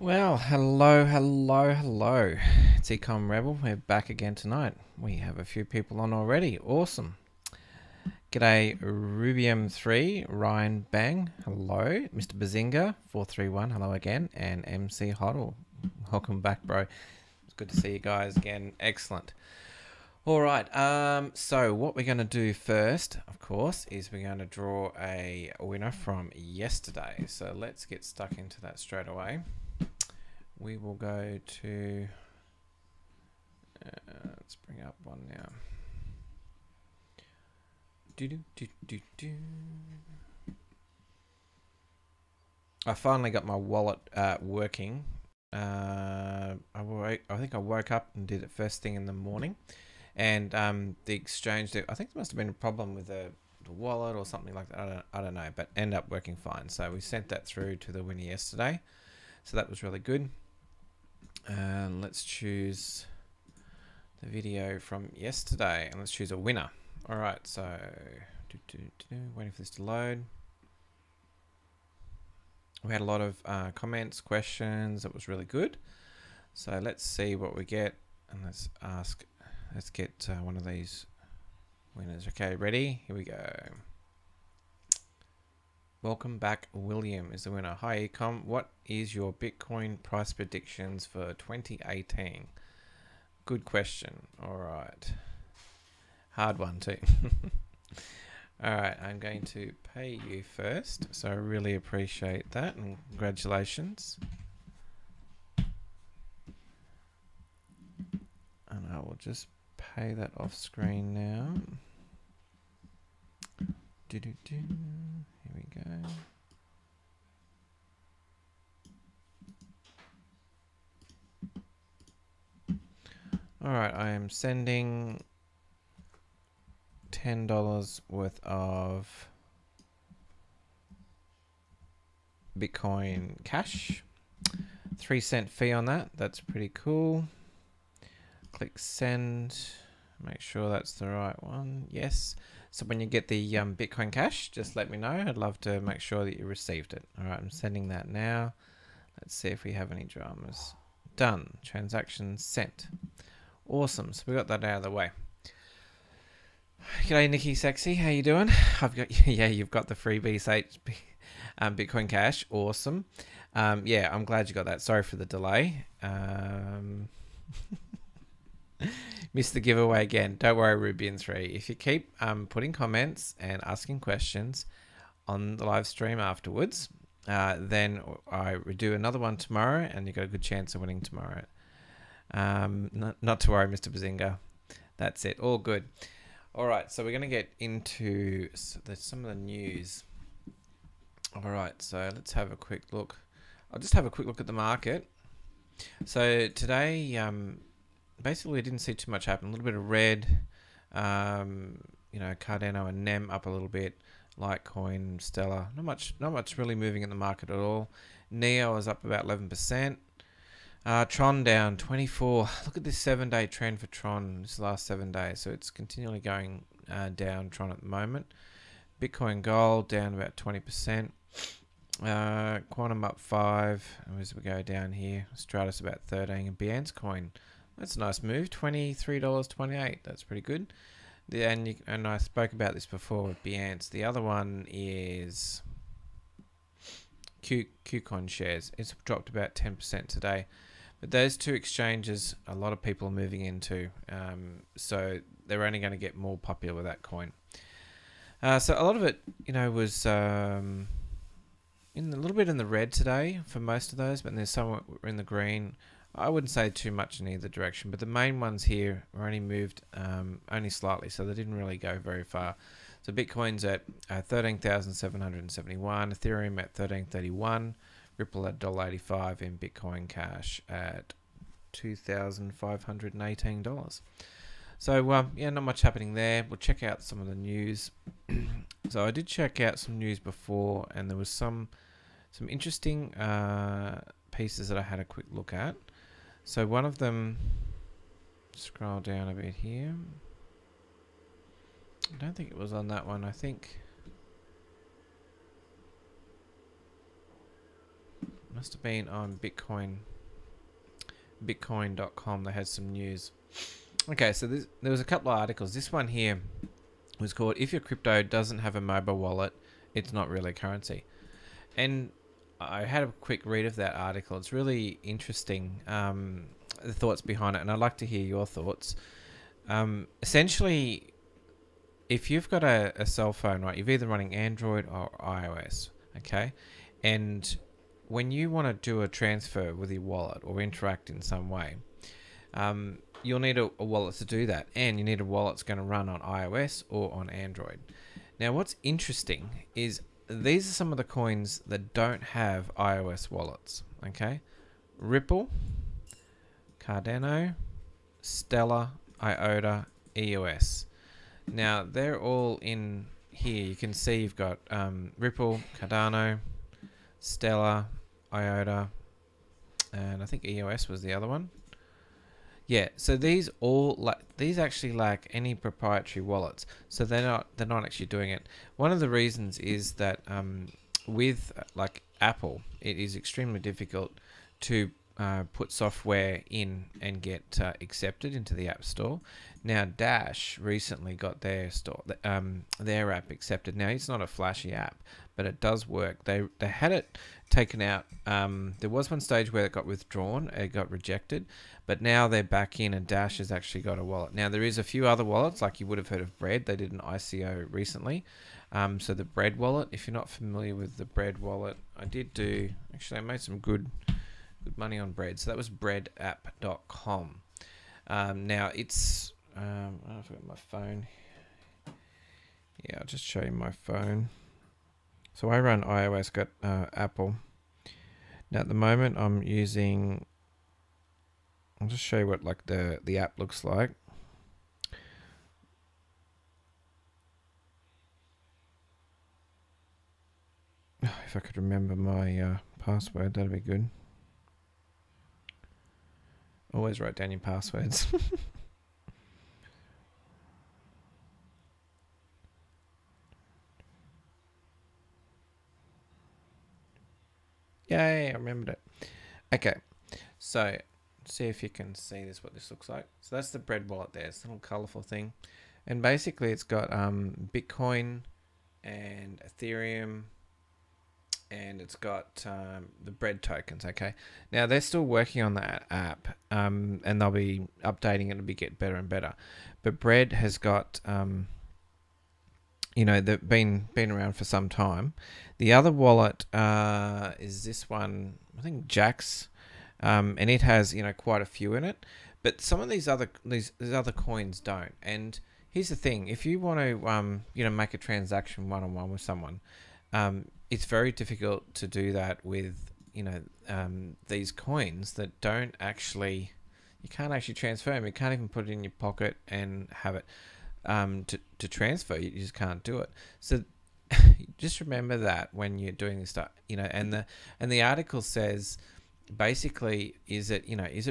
Well, hello. It's Ecom Rebel. We're back again tonight. We have a few people on already. Awesome. G'day, Rubium3, Ryan Bang, hello. Mr. Bazinga, 431, hello again. And MC Hoddle, welcome back, bro. It's good to see you guys again. Excellent. All right, so what we're going to do first, of course, is we're going to draw a winner from yesterday. So let's get stuck into that straight away. We will go to, let's bring up one now. I finally got my wallet working. I think I woke up and did it first thing in the morning. And the exchange, I think there must have been a problem with the wallet or something like that. I don't know, but ended up working fine. So we sent that through to the winner yesterday. So that was really good. Let's choose the video from yesterday and let's choose a winner. All right, so waiting for this to load. We had a lot of comments, questions. It was really good. So let's see what we get and let's get one of these winners. Okay, ready? Here we go. Welcome back, William is the winner. Hi, Ecom. What is your Bitcoin price predictions for 2018? Good question. All right. Hard one too. All right, I'm going to pay you first. So I really appreciate that and congratulations. And I will just pay that off screen now. Here we go. All right, I am sending $10 worth of Bitcoin cash. 3-cent fee on that. That's pretty cool. Click send. Make sure that's the right one. Yes. So when you get the Bitcoin Cash, just let me know. I'd love to make sure that you received it. All right, I'm sending that now. Let's see if we have any dramas. Done. Transaction sent. Awesome. So we got that out of the way. G'day, Nikki Sexy. How you doing? I've got yeah, you've got the free BSH Bitcoin Cash. Awesome. Yeah, I'm glad you got that. Sorry for the delay. Missed the giveaway again. Don't worry, Rubian3. If you keep putting comments and asking questions on the live stream afterwards, then I will do another one tomorrow, and you've got a good chance of winning tomorrow. Not to worry, Mr. Bazinga. That's it. All good. All right, so we're going to get into some of the news. All right, so let's have a quick look. I'll just have a quick look at the market. So today, basically, we didn't see too much happen. A little bit of red, Cardano and NEM up a little bit. Litecoin, Stellar, not much really moving in the market at all. Neo is up about 11%. Tron down 24. Look at this 7-day trend for Tron. This is the last 7 days, so it's continually going down. Tron at the moment. Bitcoin Gold down about 20%. Quantum up 5. And as we go down here, Stratus about 13, and Binance Coin. That's a nice move, $23.28. That's pretty good. And I spoke about this before with Binance. The other one is Qcoin shares. It's dropped about 10% today. But those two exchanges, a lot of people are moving into. So they're only going to get more popular with that coin. So a lot of it, was in a little bit in the red today for most of those, but there's some in the green. I wouldn't say too much in either direction, but the main ones here were only moved only slightly, so they didn't really go very far. So Bitcoin's at 13,771, Ethereum at 1331, Ripple at $1.85, and Bitcoin Cash at $2,518. So yeah, not much happening there. We'll check out some of the news. So I did check out some news before, and there was some interesting pieces that I had a quick look at. So one of them, scroll down a bit here. I don't think it was on that one. I think Must have been on Bitcoin.com. They had some news. Okay, so there was a couple of articles. This one here was called "If Your Crypto Doesn't Have a Mobile Wallet, It's Not Really Currency." And I had a quick read of that article. It's really interesting, the thoughts behind it, and I'd like to hear your thoughts. Essentially, if you've got a cell phone, right, you're either running Android or iOS, okay? And when you want to do a transfer with your wallet or interact in some way, you'll need a wallet to do that. And you need a wallet that's going to run on iOS or on Android. Now, what's interesting is these are some of the coins that don't have iOS wallets, okay? Ripple, Cardano, Stellar, IOTA, EOS. Now, they're all in here. You can see you've got Ripple, Cardano, Stellar, IOTA, and I think EOS was the other one. Yeah, so these actually lack any proprietary wallets, so they're not actually doing it. One of the reasons is that with like Apple, it is extremely difficult to put software in and get accepted into the App Store. Now, Dash recently got their app accepted. Now, it's not a flashy app, but it does work. They had it taken out. There was one stage where it got withdrawn, it got rejected, but now they're back in, and Dash has actually got a wallet. Now, there is a few other wallets, like you would have heard of Bread. They did an ICO recently. So the Bread wallet, if you're not familiar with the Bread wallet, I made some good money on Bread. So that was breadapp.com. Now it's, I don't know if I've got my phone. Yeah, I'll just show you my phone. So I run iOS, got Apple. Now at the moment I'm using, I'll just show you what like the app looks like. If I could remember my password, that'd be good. Always write down your passwords. Yay, I remembered it. Okay, so see if you can see what this looks like. So that's the Bread wallet there. It's a little colorful thing. And basically it's got Bitcoin and Ethereum, and it's got the Bread tokens, okay? Now, they're still working on that app, and they'll be updating it to get better and better. But Bread has got, they've been around for some time. The other wallet is this one, I think Jax, and it has, quite a few in it. But some of these other coins don't. And here's the thing: if you want to, make a transaction one-on-one with someone, it's very difficult to do that with, these coins that don't actually, you can't actually transfer them. You can't even put it in your pocket and have it to transfer. You just can't do it. So just remember that when you're doing this stuff, and the article says, basically, is it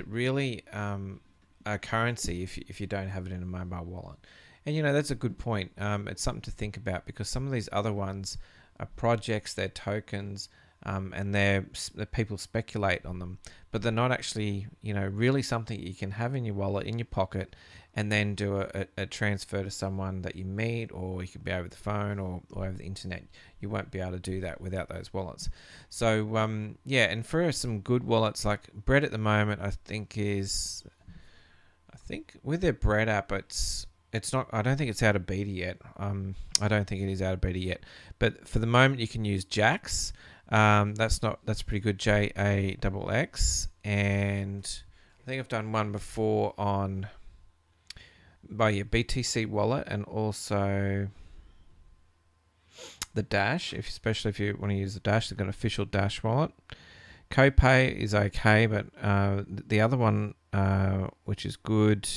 really a currency if you don't have it in a mobile wallet? And that's a good point. It's something to think about, because some of these other ones are projects, they're tokens, and the people speculate on them, but they're not actually really something you can have in your wallet, in your pocket, and then do a transfer to someone that you meet, or you could be over the phone or over the internet. You won't be able to do that without those wallets. So yeah, and for some good wallets like Bread at the moment, I think with their Bread app, it's not, I don't think it's out of beta yet. I don't think it is out of beta yet. But for the moment, you can use Jax. That's pretty good, JAXX. And I think I've done one before by your BTC wallet, and also the Dash, especially if you want to use the Dash. They've got an official Dash wallet. Copay is okay, but the other one, which is good,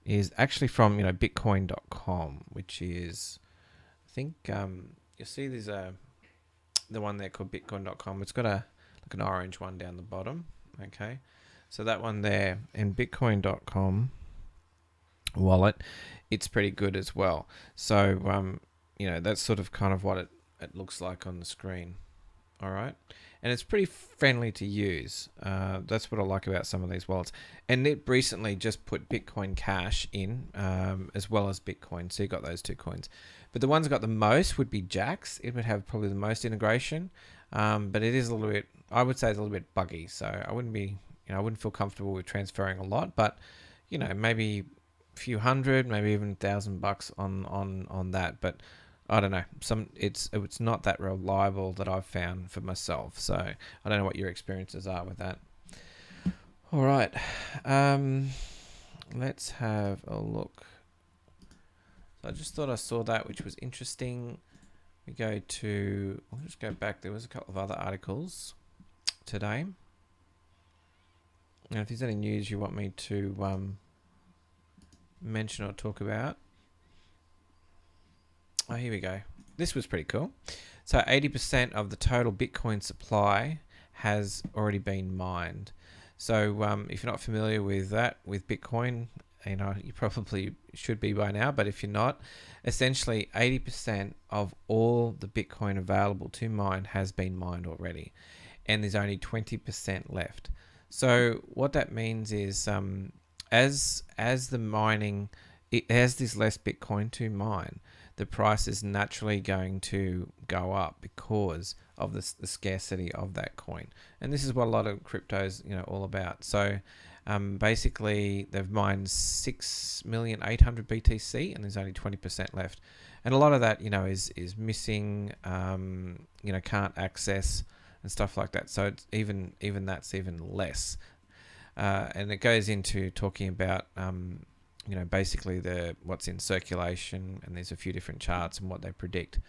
is actually from Bitcoin.com, which is, I think you'll see there's the one there called Bitcoin.com. It's got an orange one down the bottom. Okay, so that one there, and Bitcoin.com wallet, it's pretty good as well. So that's sort of kind of what it looks like on the screen. All right. And it's pretty friendly to use. That's what I like about some of these wallets. And it recently just put Bitcoin Cash in, as well as Bitcoin. So you got those two coins. But the ones that got the most would be Jax. It would have probably the most integration. But it is a little bit, I would say it's a little bit buggy. So I wouldn't be, I wouldn't feel comfortable with transferring a lot. But, maybe a few hundred, maybe even $1,000 on that. But I don't know. It's not that reliable that I've found for myself. So I don't know what your experiences are with that. All right. Let's have a look. So I just thought I saw that, which was interesting. We'll just go back. There was a couple of other articles today. Now, if there's any news you want me to mention or talk about. Oh, here we go. This was pretty cool. So 80% of the total Bitcoin supply has already been mined. So if you're not familiar with that, with Bitcoin, you probably should be by now, but if you're not, essentially 80% of all the Bitcoin available to mine has been mined already, and there's only 20% left. So what that means is as the mining, as there's less Bitcoin to mine, the price is naturally going to go up because of the scarcity of that coin. And this is what a lot of cryptos, all about. So basically they've mined 6,800,000 BTC and there's only 20% left. And a lot of that, is missing, can't access and stuff like that. So it's even that's even less. And it goes into talking about, basically what's in circulation, and there's a few different charts and what they predict.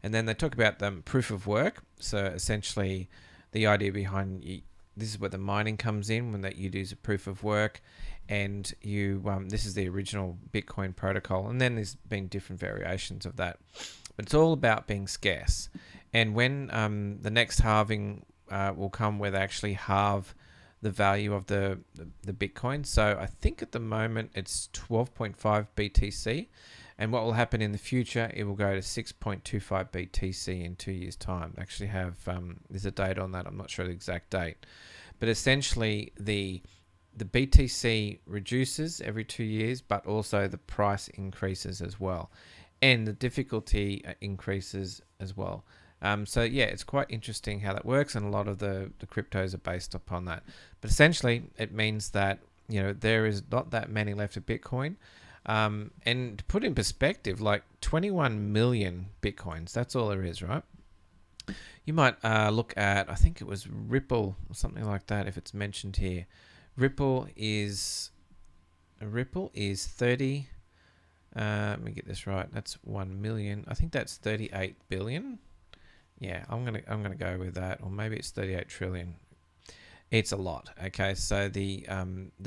And then they talk about the proof of work. So essentially the idea behind this is where the mining comes in, when that you do a proof of work, and this is the original Bitcoin protocol. And then there's been different variations of that, but it's all about being scarce. And when the next halving will come, where they actually halve the value of the Bitcoin. So I think at the moment it's 12.5 BTC, and what will happen in the future, it will go to 6.25 BTC in 2 years time. They actually have there's a date on that. I'm not sure the exact date, but essentially the BTC reduces every 2 years, but also the price increases as well, and the difficulty increases as well. So yeah, it's quite interesting how that works, and a lot of the cryptos are based upon that. But essentially, it means that there is not that many left of Bitcoin. And to put in perspective, like 21 million Bitcoins, that's all there is, right? You might look at, I think it was Ripple or something like that, if it's mentioned here. Ripple is 30. Let me get this right. That's 1 million. I think that's 38 billion. Yeah, I'm gonna go with that, or maybe it's 38 trillion. It's a lot. Okay, so the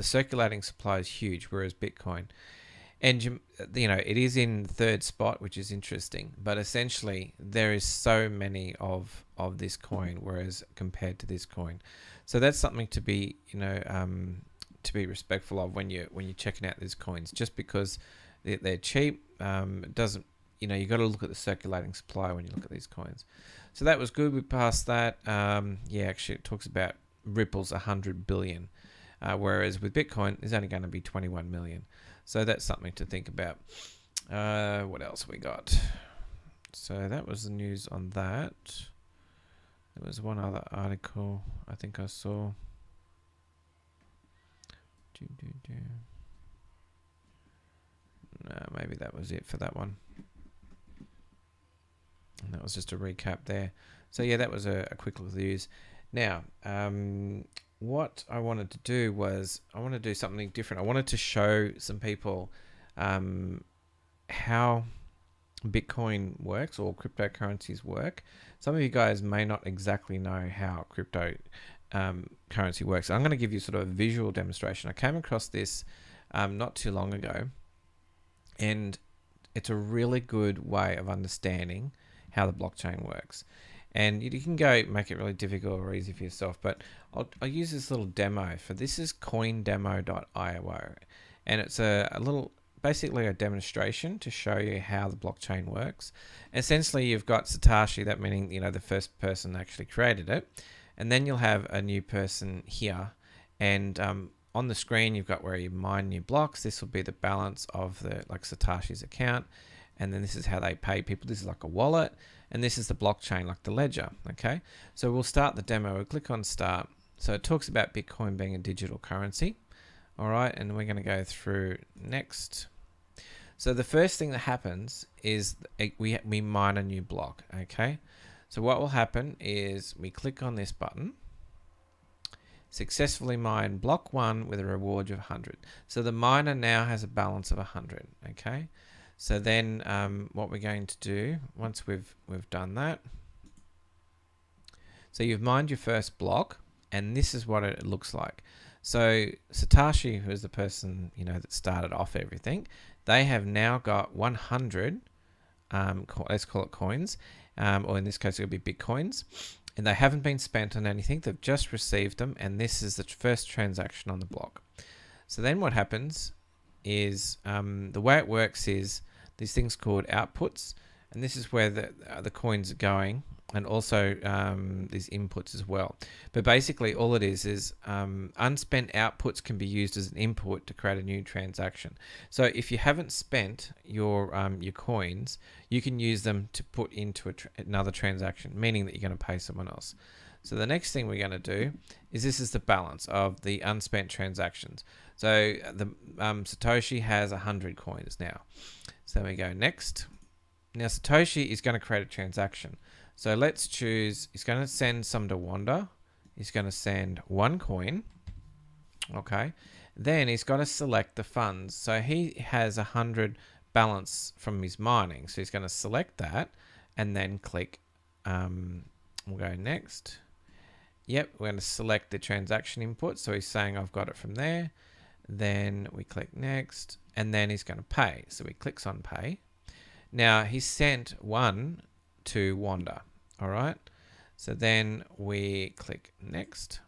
circulating supply is huge, whereas Bitcoin, and it is in third spot, which is interesting. But essentially, there is so many of this coin, whereas compared to this coin, so that's something to be to be respectful of when you're checking out these coins. Just because they're cheap, it doesn't. You got to look at the circulating supply when you look at these coins. So that was good. We passed that. Actually, it talks about Ripple's 100 billion, whereas with Bitcoin, there's only going to be 21 million. So that's something to think about. What else we got? So that was the news on that. There was one other article I think I saw. No, maybe that was it for that one. And that was just a recap there. So yeah, that was a quick look at the news. Now, what I wanted to do was I want to do something different. I wanted to show some people how Bitcoin works, or cryptocurrencies work. Some of you guys may not exactly know how crypto currency works. I'm going to give you sort of a visual demonstration. I came across this not too long ago, and it's a really good way of understanding how the blockchain works. And you can go make it really difficult or easy for yourself, but I'll use this little demo for this. Is coindemo.io, and it's a little basically a demonstration to show you how the blockchain works. Essentially, you've got Satoshi, that meaning, you know, the first person actually created it. And then you'll have a new person here. And on the screen, you've got where you mine new blocks. This will be the balance of the like Satoshi's account. And then this is how they pay people. This is like a wallet. And this is the blockchain, like the ledger. Okay. So we'll start the demo. We'll click on start. So it talks about Bitcoin being a digital currency. All right. And we're going to go through next. So the first thing that happens is we mine a new block. Okay. So what will happen is we click on this button. Successfully mine block 1 with a reward of 100. So the miner now has a balance of 100. Okay. So then what we're going to do once we've done that. So you've mined your first block, and this is what it looks like. So Satoshi, who is the person, you know, that started off everything, they have now got 100. Let's call it coins, or in this case it'll be Bitcoins, and they haven't been spent on anything. They've just received them, and this is the first transaction on the block. So then what happens is the way it works is these things called outputs, and this is where the coins are going, and also these inputs as well. But basically all it is unspent outputs can be used as an input to create a new transaction. So if you haven't spent your coins, you can use them to put into another transaction, meaning that you're going to pay someone else. So the next thing we're going to do is this is the balance of the unspent transactions. So the Satoshi has 100 coins now. So we go next. Now Satoshi is going to create a transaction. So let's choose, he's going to send some to Wanda. He's going to send 1 coin. Okay. Then he's got to select the funds. So he has 100 balance from his mining. So he's going to select that and then click, we'll go next. Yep, we're going to select the transaction input. So he's saying I've got it from there. Then we click next, and then he's going to pay. So he clicks on pay. Now he sent 1 to Wanda. All right. So then we click next.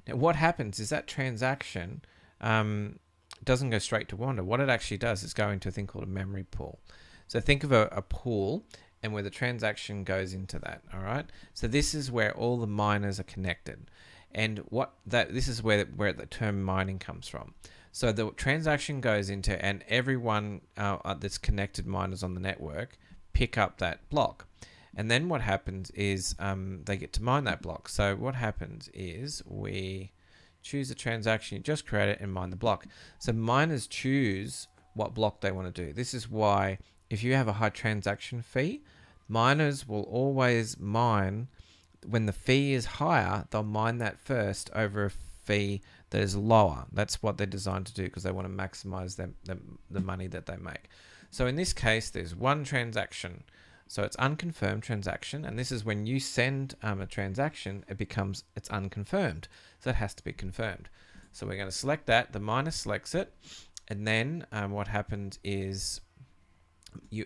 Now what happens is that transaction doesn't go straight to Wanda. What it actually does is go into a thing called a memory pool. So think of a pool, and where the transaction goes into that. All right. So this is where all the miners are connected. And this is where the term mining comes from. So the transaction goes into, and everyone that's connected miners on the network pick up that block. And then what happens is they get to mine that block. So what happens is we choose a transaction you just created and mine the block. So miners choose what block they want to do. This is why if you have a high transaction fee, miners will always mine. When the fee is higher, they'll mine that first over a fee that is lower. That's what they're designed to do, because they want to maximize the money that they make. So in this case, there's 1 transaction. So it's unconfirmed transaction. And this is when you send a transaction, it's unconfirmed. So it has to be confirmed. So we're going to select that. The miner selects it. And then what happens is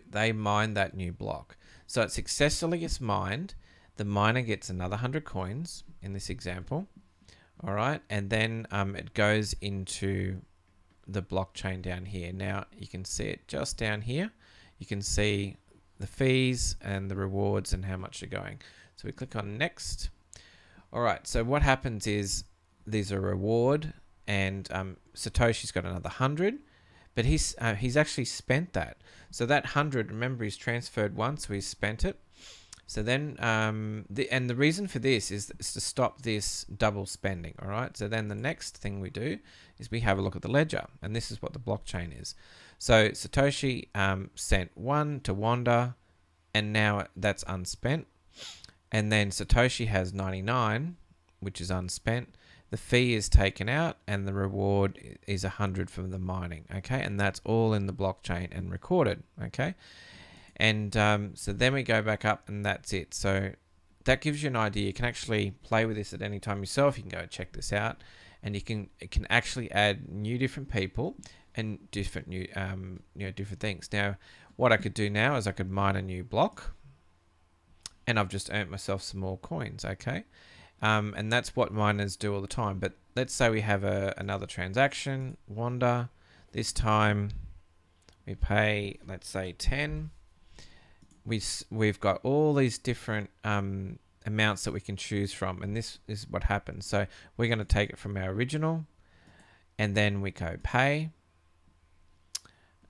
they mine that new block. So it successfully gets mined. The miner gets another 100 coins in this example. All right. And then it goes into the blockchain down here. Now you can see it just down here. You can see the fees and the rewards and how much they're going. So we click on next. All right. So what happens is there's a reward, and Satoshi's got another 100, but he's actually spent that. So that 100, remember, he's transferred once, so he's spent it. So then, the reason for this is to stop this double spending. All right. So then the next thing we do is we have a look at the ledger, and this is what the blockchain is. So Satoshi sent 1 to Wanda, and now that's unspent. And then Satoshi has 99, which is unspent. The fee is taken out, and the reward is 100 from the mining. Okay. And that's all in the blockchain and recorded. Okay. And so then we go back up, and that's it. So that gives you an idea. You can actually play with this at any time yourself. You can go check this out, and it can actually add new different people and different new different things. Now, what I could do now is I could mine a new block, and I've just earned myself some more coins. Okay, and that's what miners do all the time. But let's say we have another transaction, Wanda. This time we pay, let's say 10. We've got all these different amounts that we can choose from, and this is what happens. So we're going to take it from our original, and then we go pay,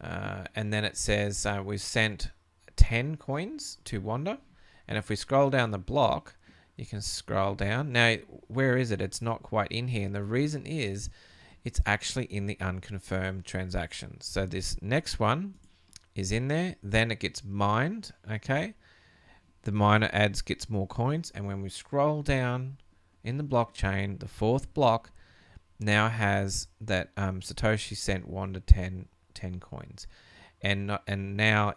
and then it says we've sent 10 coins to Wanda. And if we scroll down the block, you can scroll down. Now, where is it? It's not quite in here, and the reason is it's actually in the unconfirmed transactions. So this next one is in there, then it gets mined, okay? The miner gets more coins, and when we scroll down in the blockchain, the fourth block now has that Satoshi sent Wanda 10 coins, and now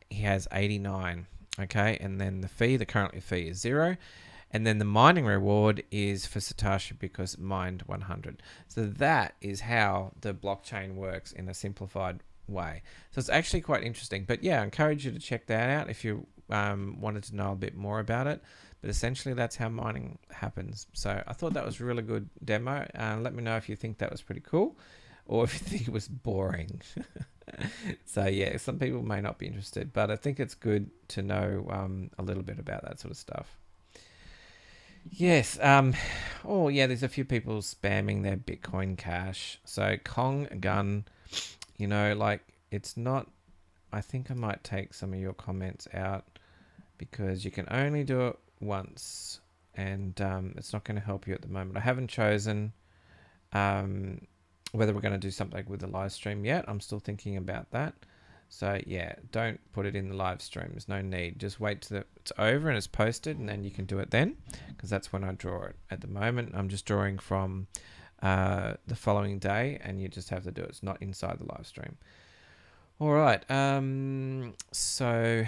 he has 89, okay? And then the current fee is 0, and then the mining reward is for Satoshi because it mined 100. So that is how the blockchain works in a simplified way. So it's actually quite interesting. But yeah, I encourage you to check that out if you wanted to know a bit more about it. But essentially that's how mining happens. So I thought that was a really good demo. Let me know if you think that was pretty cool or if you think it was boring. So yeah, some people may not be interested, but I think it's good to know a little bit about that sort of stuff. Yes. Oh yeah, there's a few people spamming their Bitcoin Cash. So Kong Gun, you know, like it's not. I think I might take some of your comments out because you can only do it once, and it's not going to help you at the moment. I haven't chosen whether we're going to do something with the live stream yet. I'm still thinking about that. So yeah, don't put it in the live stream. There's no need. Just wait till it's over and it's posted, and then you can do it then, because that's when I draw it. At the moment, I'm just drawing from the following day, and you just have to do it. It's not inside the live stream. All right. So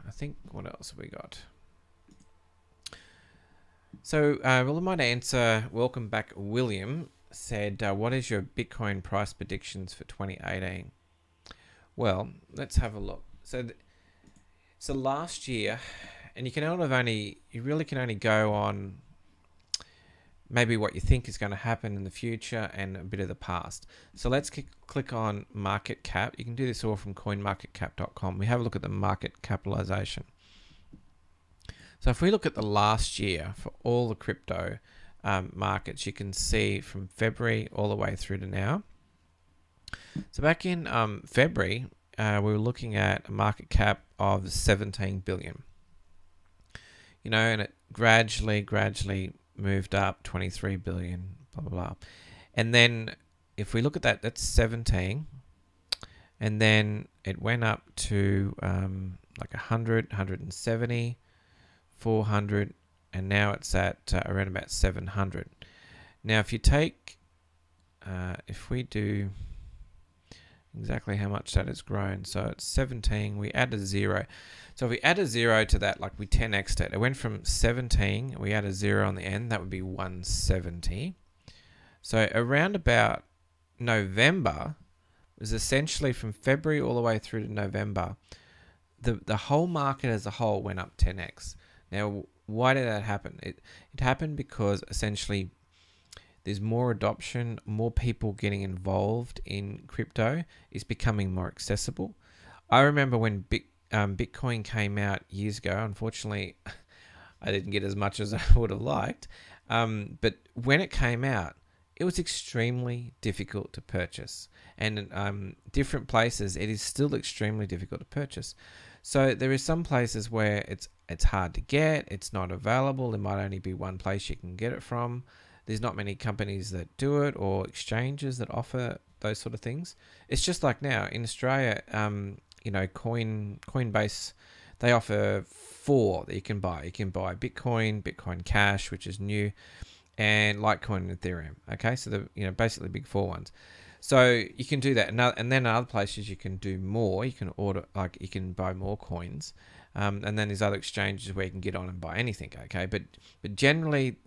I think what else have we got? So well, I might answer. Welcome back, William said, what is your Bitcoin price predictions for 2018? Well, let's have a look. So last year, and you really can only go on maybe what you think is going to happen in the future and a bit of the past. So let's click on market cap. You can do this all from coinmarketcap.com. We have a look at the market capitalization. So if we look at the last year for all the crypto markets, you can see from February all the way through to now. So back in February, we were looking at a market cap of 17 billion. You know, and it gradually moved up 23 billion, blah, blah, blah. And then if we look at that, that's 17. And then it went up to like 100, 170, 400, and now it's at around about 700. Now, if you take, if we do exactly how much that has grown, so it's 17, we add a 0. So if we add a 0 to that, like we 10x'd it, it went from 17, we add a 0 on the end, that would be 170. So around about November, was essentially from February all the way through to November, the whole market as a whole went up 10x. Now, why did that happen? It happened because essentially there's more adoption, more people getting involved in crypto. It's becoming more accessible. I remember when Bitcoin came out years ago. Unfortunately, I didn't get as much as I would have liked. But when it came out, it was extremely difficult to purchase. And in different places, it is still extremely difficult to purchase. So there is some places where it's hard to get. It's not available. There might only be one place you can get it from. There's not many companies that do it or exchanges that offer those sort of things. It's just like now in Australia, you know, Coinbase, they offer 4 that you can buy. You can buy Bitcoin, Bitcoin Cash, which is new, and Litecoin and Ethereum. Okay, so basically big 4 ones. So you can do that, and then in other places you can do more. You can order, like you can buy more coins, and then there's other exchanges where you can get on and buy anything. Okay, but generally,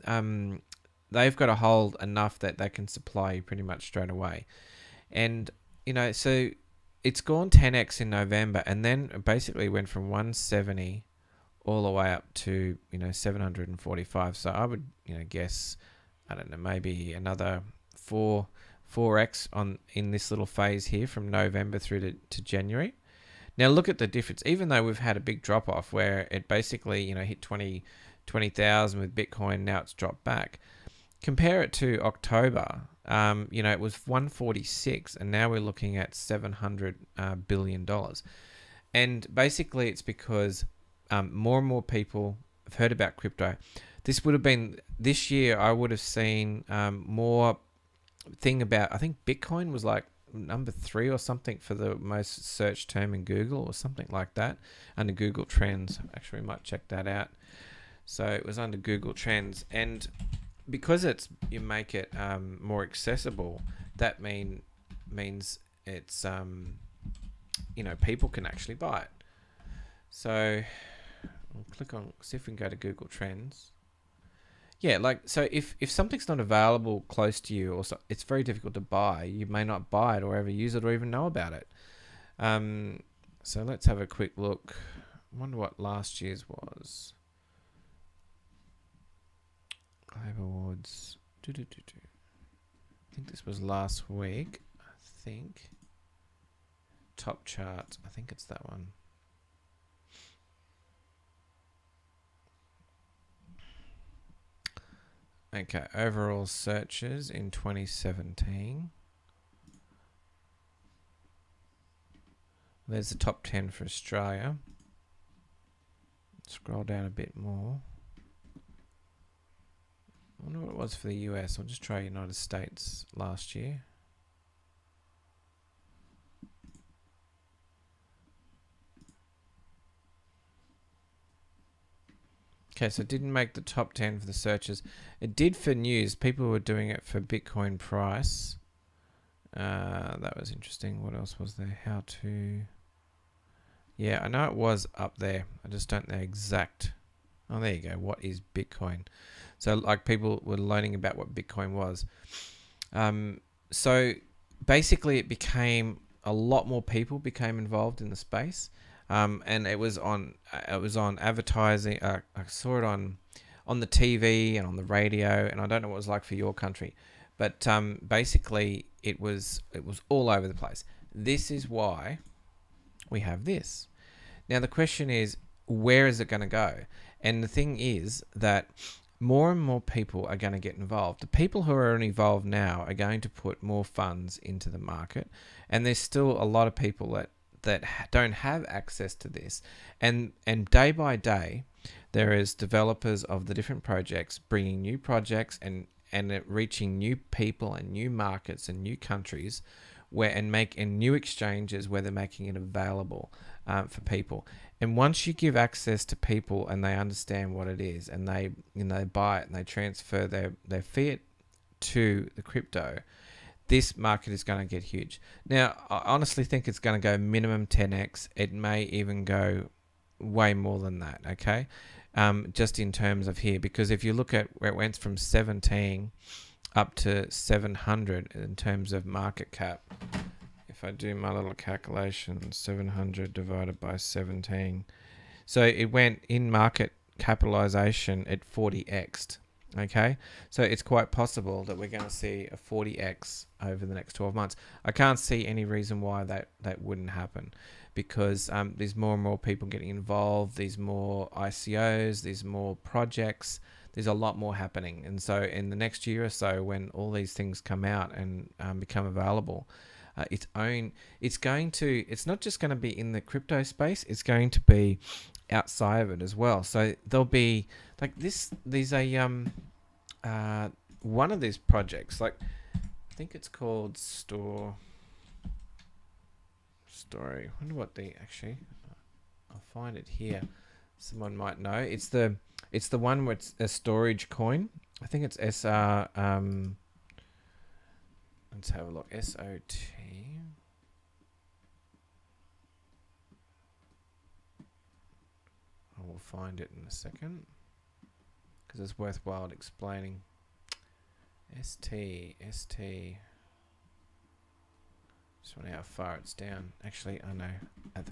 they've got to hold enough that they can supply you pretty much straight away. And, so it's gone 10x in November, and then basically went from 170 all the way up to, 745. So I would, guess, I don't know, maybe another 4 4x in this little phase here from November through to January. Now look at the difference. Even though we've had a big drop off where it basically, you know, hit 20,000 with Bitcoin, now it's dropped back. Compare it to October. You know, it was 146, and now we're looking at $700 billion. And basically, it's because more and more people have heard about crypto. This would have been this year. I would have seen more thing about. I think Bitcoin was like number 3 or something for the most searched term in Google, or something like that, under Google Trends. Actually, we might check that out. So it was under Google Trends, and because you make it more accessible, that means it's you know, people can actually buy it. So we'll click on, see if we can go to Google Trends. Yeah, like, so if something's not available close to you, or so, it's very difficult to buy, you may not buy it or ever use it or even know about it. So let's have a quick look. I wonder what last year's was. Global Awards. I think this was last week. I think. Top chart. I think it's that one. Okay, overall searches in 2017. There's the top 10 for Australia. Scroll down a bit more. I wonder what it was for the US. I'll just try United States last year. Okay, so it didn't make the top 10 for the searches. It did for news. People were doing it for Bitcoin price. That was interesting. What else was there? How to... Yeah, I know it was up there. I just don't know exact... Oh, there you go. What is Bitcoin? So, like, people were learning about what Bitcoin was. So, basically, it became... A lot more people became involved in the space. And it was on advertising. I saw it on the TV and on the radio, and I don't know what it was like for your country, but basically it was all over the place. This is why we have this. Now the question is, where is it going to go? And the thing is that more and more people are going to get involved. The people who are involved now are going to put more funds into the market, and there's still a lot of people that don't have access to this, and day by day there is developers of the different projects bringing new projects and reaching new people and new markets and new countries and new exchanges where they're making it available for people. And once you give access to people and they understand what it is, and they buy it and they transfer their fiat to the crypto, this market is going to get huge. Now, I honestly think it's going to go minimum 10x. It may even go way more than that, okay? Just in terms of here, because if you look at where it went from 17 up to 700 in terms of market cap, if I do my little calculation, 700 divided by 17. So it went in market capitalization at 40x. Okay, so it's quite possible that we're going to see a 40x over the next 12 months. I can't see any reason why that wouldn't happen, because there's more and more people getting involved, there's more ICOs, there's more projects, there's a lot more happening. And so in the next year or so, when all these things come out and become available, it's not just going to be in the crypto space, it's going to be outside of it as well. So there'll be like these are one of these projects, like I think it's called Storj. I wonder what I'll find it here. Someone might know. It's the one where it's a storage coin. I think it's SR. Let's have a look. SOT. I will find it in a second, because it's worthwhile explaining. ST. Just wonder how far it's down. Actually, I know.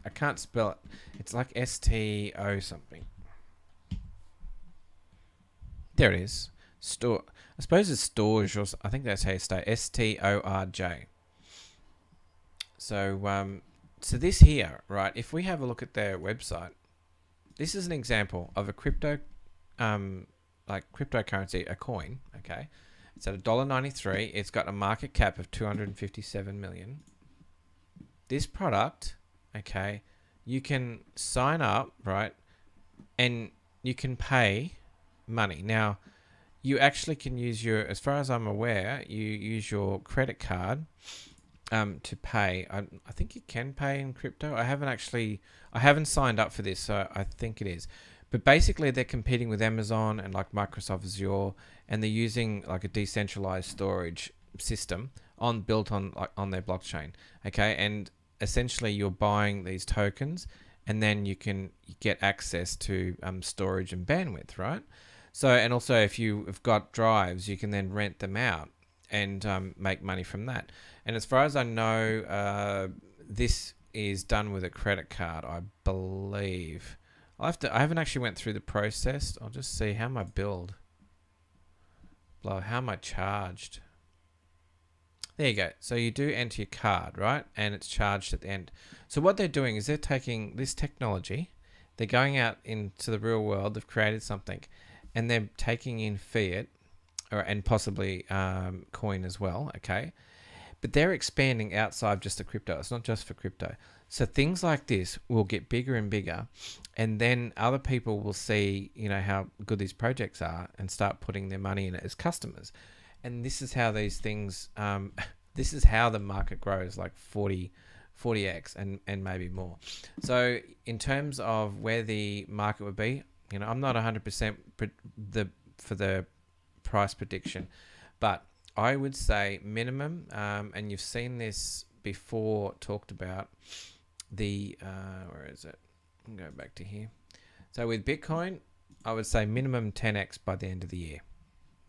I can't spell it. It's like STO something. There it is. Store. I suppose it's Storj, or I think that's how you say Storj. So this here, right? If we have a look at their website, this is an example of a crypto, like cryptocurrency, a coin. Okay, it's at $1.93. It's got a market cap of 257 million. This product, okay, you can sign up, right, and you can pay money. Now, you actually can use your, as far as I'm aware, you use your credit card to pay. I think you can pay in crypto. I haven't signed up for this, so I think it is. But basically, they're competing with Amazon and like Microsoft Azure, and they're using like a decentralized storage system built on their blockchain. Okay, and essentially you're buying these tokens, and then you can get access to storage and bandwidth, right? So, and also if you've got drives, you can then rent them out and make money from that. And as far as I know, this is done with a credit card, I believe. I haven't actually went through the process. I'll just see how am I billed. How am I charged? There you go. So you do enter your card, right? And it's charged at the end. So what they're doing is they're taking this technology, they're going out into the real world, they've created something, and they're taking in fiat, and possibly coin as well, okay? But they're expanding outside just the crypto. It's not just for crypto. So things like this will get bigger and bigger, and then other people will see, how good these projects are and start putting their money in it as customers. And this is how these things, this is how the market grows, like 40x and maybe more. So in terms of where the market would be, I'm not 100% for the price prediction, but I would say minimum, and you've seen this before talked about, where is it? I'll go back to here. So with Bitcoin, I would say minimum 10x by the end of the year.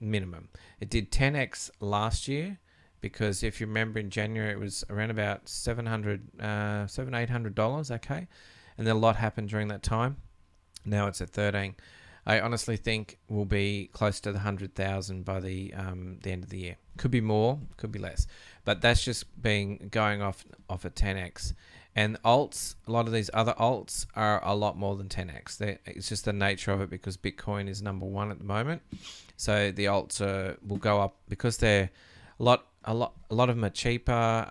Minimum. It did 10x last year, because if you remember in January it was around about $800, okay, and then a lot happened during that time. Now it's at 13. I honestly think we'll be close to the 100,000 by the end of the year. Could be more, could be less, but that's just going off at 10x. And alts, a lot of these other alts are a lot more than 10x. It's just the nature of it, because Bitcoin is number one at the moment. So the alts will go up because they're a lot of them are cheaper,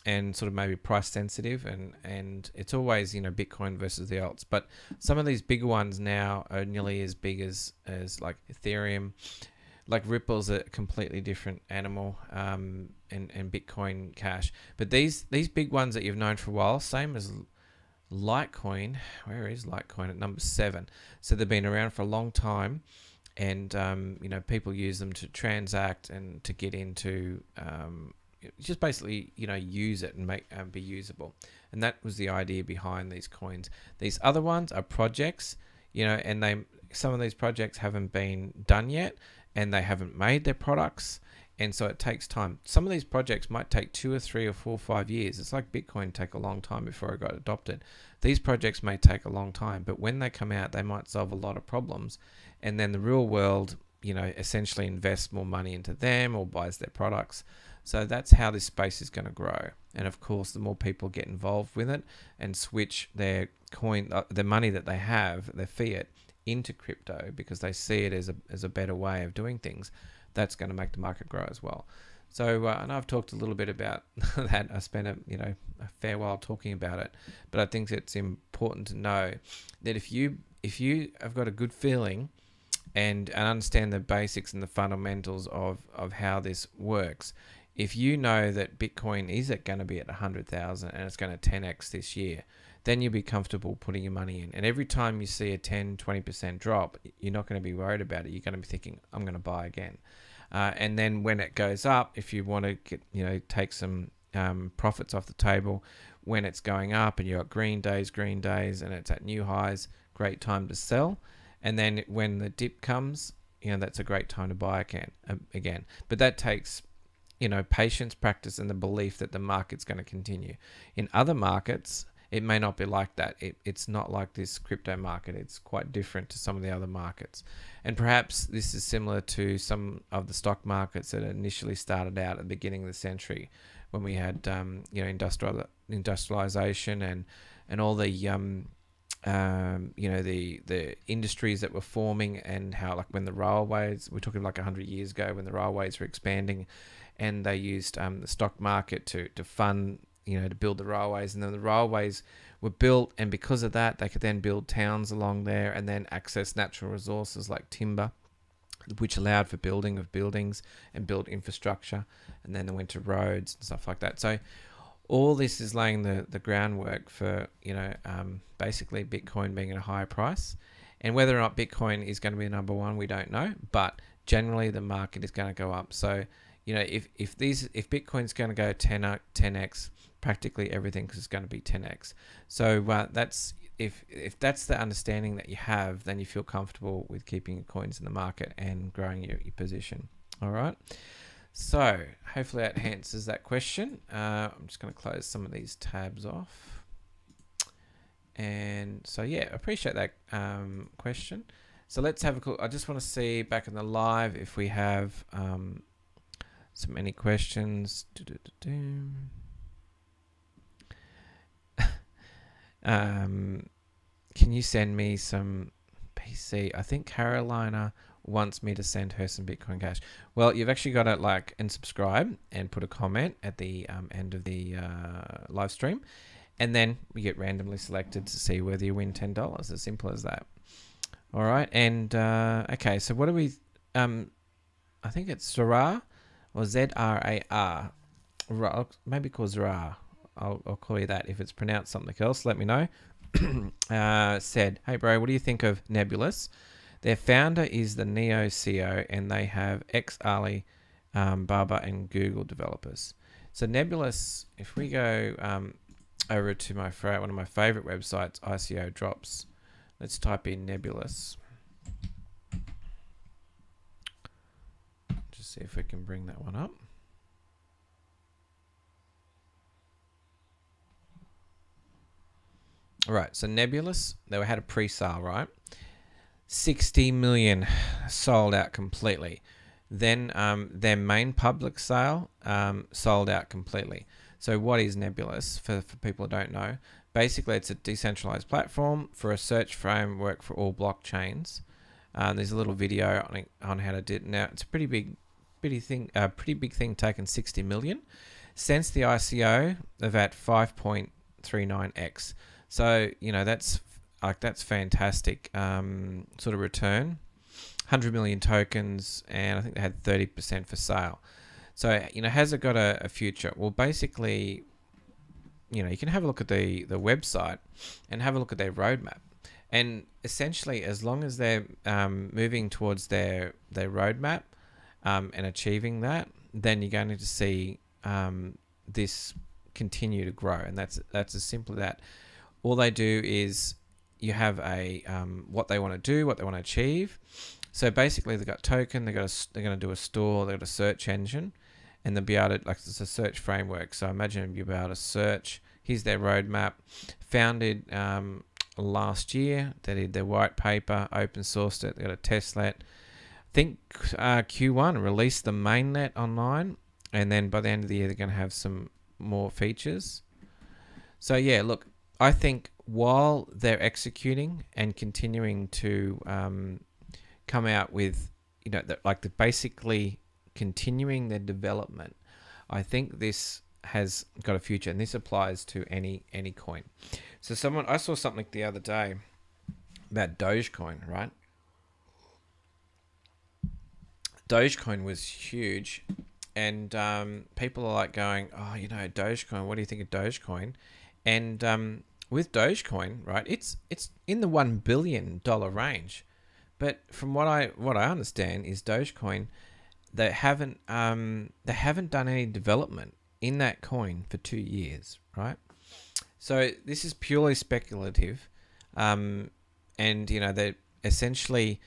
and sort of maybe price sensitive, and it's always Bitcoin versus the alts. But some of these bigger ones now are nearly as big as like Ethereum. Like Ripple's a completely different animal, and Bitcoin Cash. But these big ones that you've known for a while, same as Litecoin. Where is Litecoin? At number 7. So they've been around for a long time, and people use them to transact and to get into just basically use it and make be usable. And that was the idea behind these coins. These other ones are projects, and some of these projects haven't been done yet, and they haven't made their products, and so it takes time. Some of these projects might take 2 or 3 or 4 or 5 years. It's like Bitcoin take a long time before it got adopted. These projects may take a long time, but when they come out, they might solve a lot of problems, and then the real world essentially invests more money into them or buys their products. So that's how this space is going to grow. And of course, the more people get involved with it and switch their coin, the money that they have, their fiat, into crypto, because they see it as a better way of doing things, that's going to make the market grow as well. So and I've talked a little bit about that. I spent a fair while talking about it, but I think it's important to know that if you have got a good feeling and understand the basics and the fundamentals of how this works, if you know that Bitcoin is going to be at 100,000 and it's going to 10x this year, then you'll be comfortable putting your money in. And every time you see a 10-20% drop, you're not going to be worried about it. You're going to be thinking, I'm going to buy again. And then when it goes up, if you want to get, take some profits off the table when it's going up, and you've got green days and it's at new highs, great time to sell. And then when the dip comes, that's a great time to buy again. But that takes patience, practice, and the belief that the market's going to continue. In other markets, it may not be like that. It's not like this crypto market. It's quite different to some of the other markets. And perhaps this is similar to some of the stock markets that initially started out at the beginning of the century, when we had industrialization and all the the industries that were forming, and how, like, when the railways, we're talking like 100 years ago, when the railways were expanding, and they used the stock market to fund, to build the railways, and then the railways were built, and because of that, they could then build towns along there, and then access natural resources like timber, which allowed for building of buildings and build infrastructure, and then they went to roads and stuff like that. So all this is laying the groundwork for, basically Bitcoin being at a higher price. And whether or not Bitcoin is going to be number one, we don't know, but generally the market is going to go up. So, if Bitcoin's going to go 10x, practically everything is going to be 10x. So that's, if that's the understanding that you have, then you feel comfortable with keeping your coins in the market and growing your position. All right. So hopefully that answers that question. I'm just going to close some of these tabs off. And so, yeah, appreciate that question. So let's have a look. I just want to see back in the live if we have any questions. Can you send me some PC? I think Carolina wants me to send her some Bitcoin Cash. Well, you've actually got to like and subscribe and put a comment at the end of the live stream, and then we get randomly selected to see whether you win $10. As simple as that. All right, and okay, so what do we? I think it's Zara or ZRAR. Maybe called Zara. I'll call you that. If it's pronounced something else, let me know. Said, hey bro, what do you think of Nebulas? Their founder is the Neo CEO, and they have ex-Ali Baba and Google developers. So Nebulas, if we go over to one of my favorite websites, ICO Drops, let's type in Nebulas. Just see if we can bring that one up. All right, so Nebulas, they had a pre-sale, right? 60 million sold out completely. Then their main public sale sold out completely. So what is Nebulas, for people who don't know? Basically, it's a decentralized platform for a search framework for all blockchains. There's a little video on how to do it. Now, it's a pretty big thing, taking 60 million. Since the ICO, they've at 5.39x. So, that's fantastic sort of return. 100 million tokens, and I think they had 30% for sale. So, has it got a future? Well, basically, you can have a look at the website and have a look at their roadmap. And essentially, as long as they're moving towards their roadmap and achieving that, then you're going to see this continue to grow. And that's as simple as that. All they do is you have a what they want to do, what they want to achieve. So basically, they've got token, they're going to do a store, they've got a search engine, and they'll be able to, like, it's a search framework. So imagine you'll be able to search. Here's their roadmap. Founded last year. They did their white paper, open sourced it. They got a testnet. I think Q1 released the mainnet online, and then by the end of the year, they're going to have some more features. So yeah, look. I think while they're executing and continuing to come out with, basically continuing their development, I think this has got a future, and this applies to any coin. So I saw something the other day about Dogecoin, right? Dogecoin was huge, and people are like going, oh, Dogecoin, what do you think of Dogecoin? And with Dogecoin, right, it's in the $1 billion range, but from what I understand is Dogecoin, they haven't done any development in that coin for 2 years, right? So this is purely speculative, and they essentially,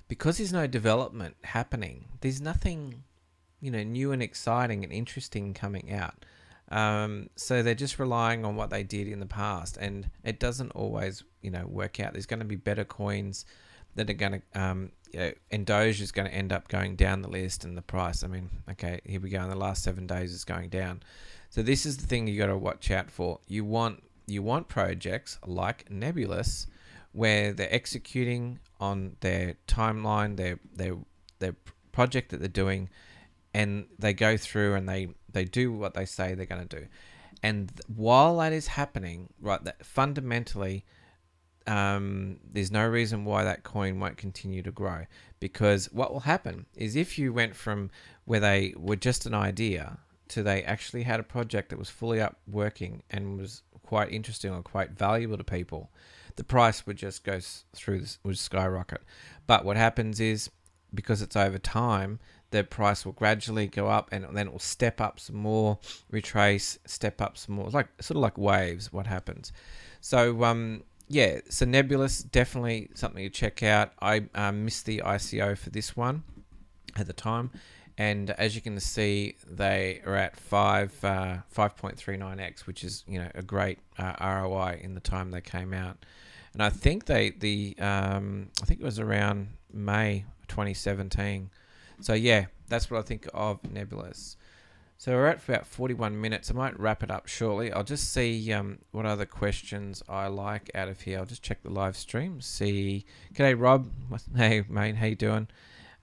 because there's no development happening, there's nothing new and exciting and interesting coming out. So they're just relying on what they did in the past, and it doesn't always, work out. There's going to be better coins that are going to, and Doge is going to end up going down the list, and the price. I mean, okay, here we go. In the last 7 days, it's going down. So this is the thing you got to watch out for. You want projects like Nebulas, where they're executing on their timeline, their project that they're doing, and they go through and they do what they say they're going to do. And while that is happening, right, that fundamentally, there's no reason why that coin won't continue to grow. Because what will happen is if you went from where they were just an idea to they actually had a project that was fully up working and was quite interesting or quite valuable to people, the price would just go through, would skyrocket. But what happens is, because it's over time, the price will gradually go up, and then it will step up some more, retrace, step up some more. It's like sort of like waves. What happens? So yeah, so Nebulas, definitely something to check out. I missed the ICO for this one at the time, and as you can see, they are at 5.39x, which is a great ROI in the time they came out. And I think I think it was around May 2017. So yeah, that's what I think of Nebulas. So we're at about 41 minutes. I might wrap it up shortly. I'll just see what other questions I like out of here. I'll just check the live stream. See, g'day Rob. Hey mate, how you doing?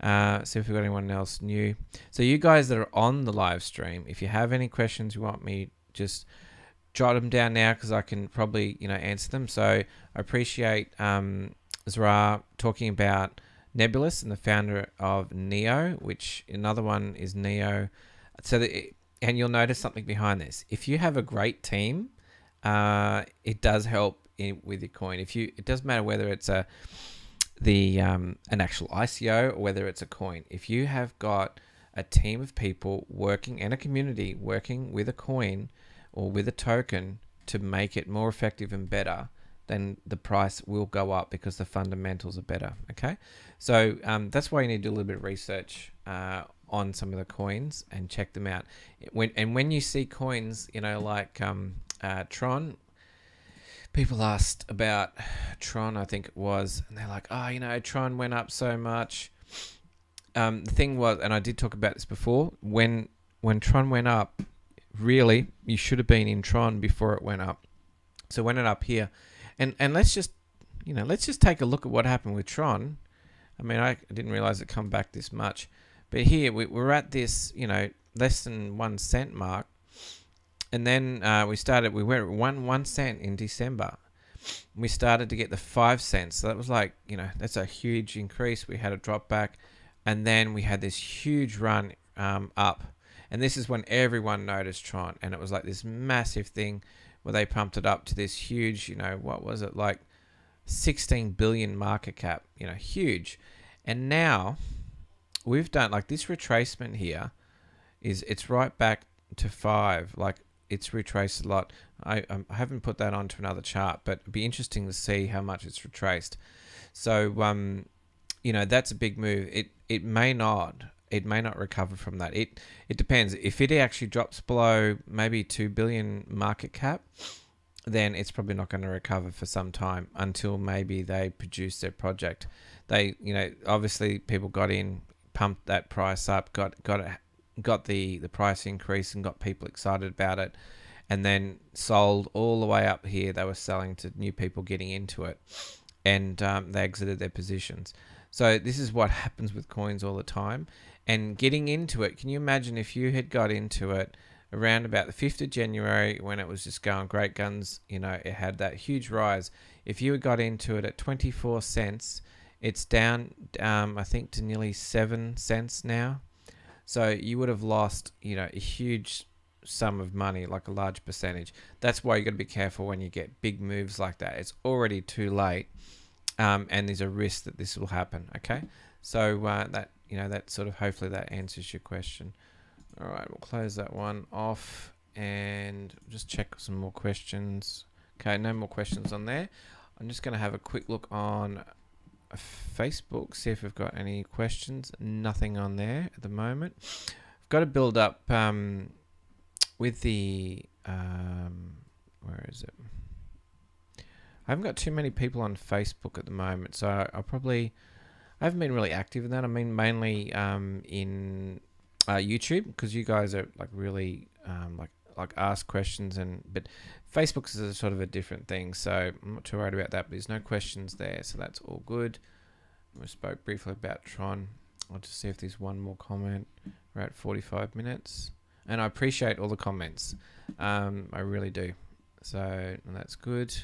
See if we've got anyone else new. So you guys that are on the live stream, if you have any questions you want me, just jot them down now, because I can probably answer them. So I appreciate Zara talking about Nebulas and the founder of Neo, which another one is Neo. So and you'll notice something behind this. If you have a great team, it does help with your coin. It doesn't matter whether it's an actual ICO or whether it's a coin. If you have got a team of people working and a community working with a coin or with a token to make it more effective and better, then the price will go up because the fundamentals are better. Okay, so that's why you need to do a little bit of research on some of the coins and check them out. When you see coins, like Tron, people asked about Tron, I think it was, and they're like, Tron went up so much. The thing was, and I did talk about this before, when Tron went up, really, you should have been in Tron before it went up. So when it up here, and let's just take a look at what happened with Tron. I mean, I didn't realize it come back this much, but here we're at this less than 1 cent mark, and then we were at 1 cent in December. We started to get the 5 cents, so that was like that's a huge increase. We had a drop back, and then we had this huge run up. And this is when everyone noticed Tron, and it was like this massive thing where they pumped it up to this huge, what was it, like 16 billion market cap, huge. And now we've done like this retracement here it's right back to 5. Like it's retraced a lot. I haven't put that onto another chart, but it'd be interesting to see how much it's retraced. So, that's a big move. It may not recover from that. It depends. If it actually drops below maybe 2 billion market cap, then it's probably not going to recover for some time until maybe they produce their project. They, obviously people got in, pumped that price up, got the price increase and got people excited about it, and then sold all the way up here. They were selling to new people getting into it, and they exited their positions. So this is what happens with coins all the time. And getting into it, can you imagine if you had got into it around about the 5th of January when it was just going great guns, it had that huge rise. If you had got into it at 24 cents, it's down, I think, to nearly 7 cents now. So you would have lost, a huge sum of money, like a large percentage. That's why you got to be careful when you get big moves like that. It's already too late, and there's a risk that this will happen. Okay, so that sort of, hopefully that answers your question. All right, we'll close that one off and just check some more questions. Okay, no more questions on there. I'm just going to have a quick look on Facebook, see if we've got any questions. Nothing on there at the moment. I've got to build up with the where is it? I haven't got too many people on Facebook at the moment, so I haven't been really active in that. I mean, mainly in YouTube, because you guys are like really like ask questions, but Facebook's is a sort of a different thing, so I'm not too worried about that. But there's no questions there, so that's all good. We spoke briefly about Tron. I'll just see if there's one more comment. We're at 45 minutes, and I appreciate all the comments. I really do. So that's good.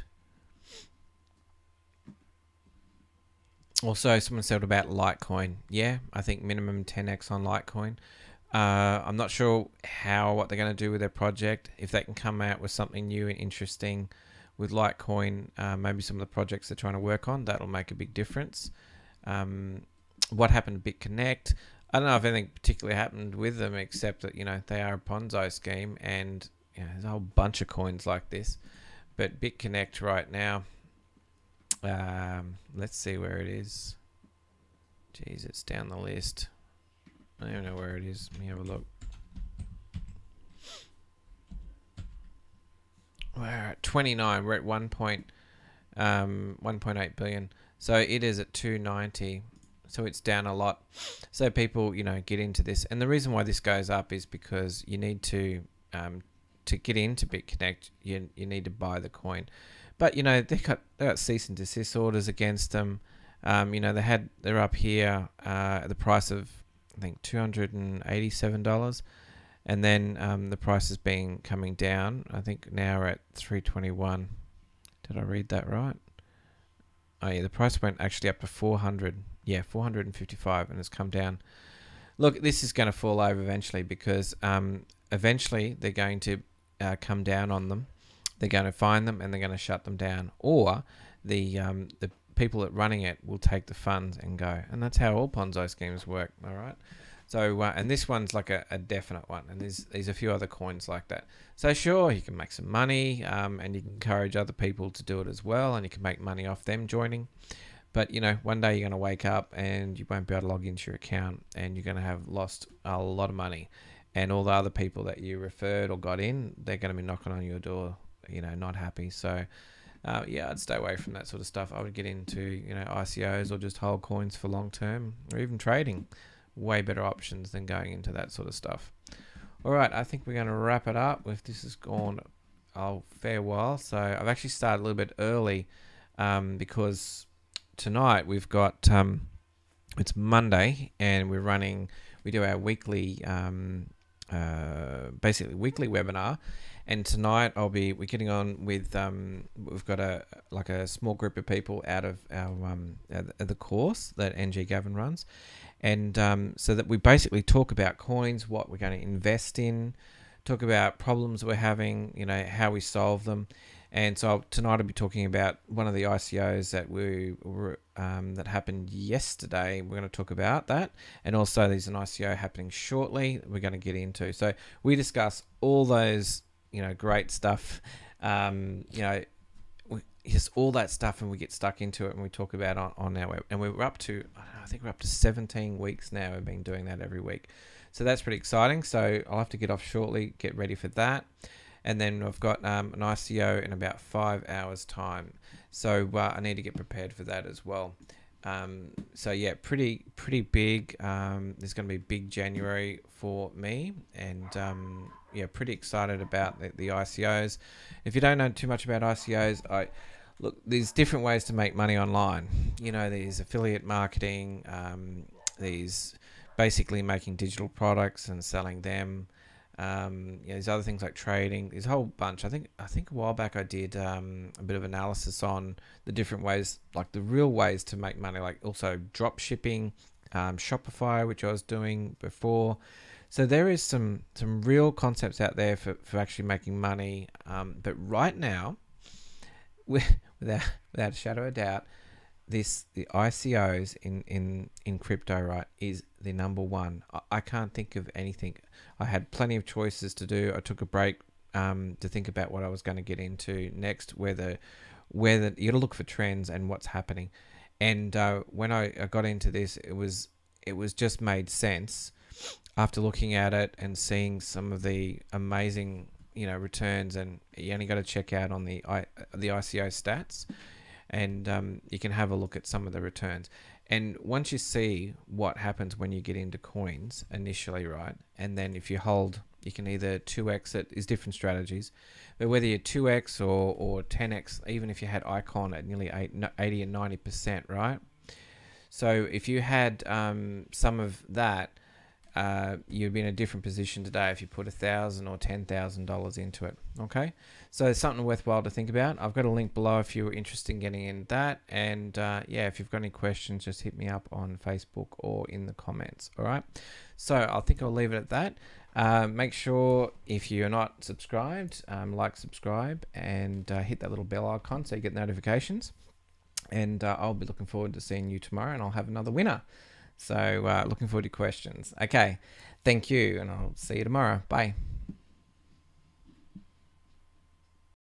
Also, someone said about Litecoin. Yeah, I think minimum 10x on Litecoin. I'm not sure what they're going to do with their project. If they can come out with something new and interesting with Litecoin, maybe some of the projects they're trying to work on, that'll make a big difference. What happened to Bitconnect? I don't know if anything particularly happened with them, except that, you know, they are a Ponzi scheme, and you know, there's a whole bunch of coins like this. But Bitconnect right now, let's see where it is. Jeez, it's down the list. I don't even know where it is. Let me have a look. We're at 29. We're at 1.8 billion. So it is at 290. So it's down a lot. So people, you know, get into this. And the reason why this goes up is because you need to get into Bitconnect, you need to buy the coin. But, you know, they got cease and desist orders against them. You know, they're up here at the price of, I think, $287. And then the price has been coming down. I think now we're at 321. Did I read that right? Oh yeah, the price went actually up to 400. Yeah, 455, and it's come down. Look, this is going to fall over eventually, because eventually they're going to come down on them. They're going to find them and they're going to shut them down, or the people that running it will take the funds and go. And that's how all Ponzi schemes work. All right. So and this one's like a definite one, and there's a few other coins like that. So sure, you can make some money, and you can encourage other people to do it as well, and you can make money off them joining. But, you know, one day you're going to wake up and you won't be able to log into your account, and you're going to have lost a lot of money. And all the other people that you referred or got in, they're going to be knocking on your door, you know, not happy. So, yeah, I'd stay away from that sort of stuff. I would get into, you know, ICOs or just hold coins for long term, or even trading. Way better options than going into that sort of stuff. All right, I think we're going to wrap it up. If this has gone a fair while. So I've actually started a little bit early because tonight we've got it's Monday, and we do our weekly basically weekly webinar, and tonight we're getting on with we've got a small group of people out of our the course that NG Gavin runs, and so that we basically talk about coins, what we're going to invest in, talk about problems we're having, you know, how we solve them. And so tonight I'll be talking about one of the ICOs that happened yesterday. We're going to talk about that, and also there's an ICO happening shortly that we're going to get into. So we discuss all those, you know, great stuff, you know, just all that stuff, and we get stuck into it, and we talk about on our web. And we're up to, I think we're up to 17 weeks now. We've been doing that every week, so that's pretty exciting. So I'll have to get off shortly, get ready for that. And then I've got an ICO in about 5 hours time. So I need to get prepared for that as well. So yeah, pretty big. There's going to be a big January for me, and yeah, pretty excited about the ICOs. If you don't know too much about ICOs, look, there's different ways to make money online. You know, there's affiliate marketing. There's basically making digital products and selling them. Yeah, there's other things like trading. There's a whole bunch. I think a while back I did a bit of analysis on the different ways, like the real ways to make money, like also drop shipping, Shopify, which I was doing before. So there is some real concepts out there for actually making money. But right now, without a shadow of a doubt, the ICOs in crypto, right, is the number one. I can't think of anything. I had plenty of choices to do. I took a break to think about what I was going to get into next, whether you got to look for trends and what's happening. And when I got into this, it was just made sense after looking at it and seeing some of the amazing, returns, and you only got to check out on the ICO stats, and you can have a look at some of the returns. And once you see what happens when you get into coins initially, right, and then if you hold, you can either 2x it, is different strategies, but whether you're 2x or 10x, even if you had Icon at nearly 80 and 90%, right? So if you had some of that, you'd be in a different position today if you put $1,000 or $10,000 into it. Okay, so it's something worthwhile to think about. I've got a link below if you're interested in getting in that, and yeah, if you've got any questions, just hit me up on Facebook or in the comments. All right, so I think I'll leave it at that. Make sure, if you're not subscribed, subscribe, and hit that little bell icon so you get notifications. And I'll be looking forward to seeing you tomorrow, and I'll have another winner. So looking forward to questions. Okay, thank you, and I'll see you tomorrow. Bye.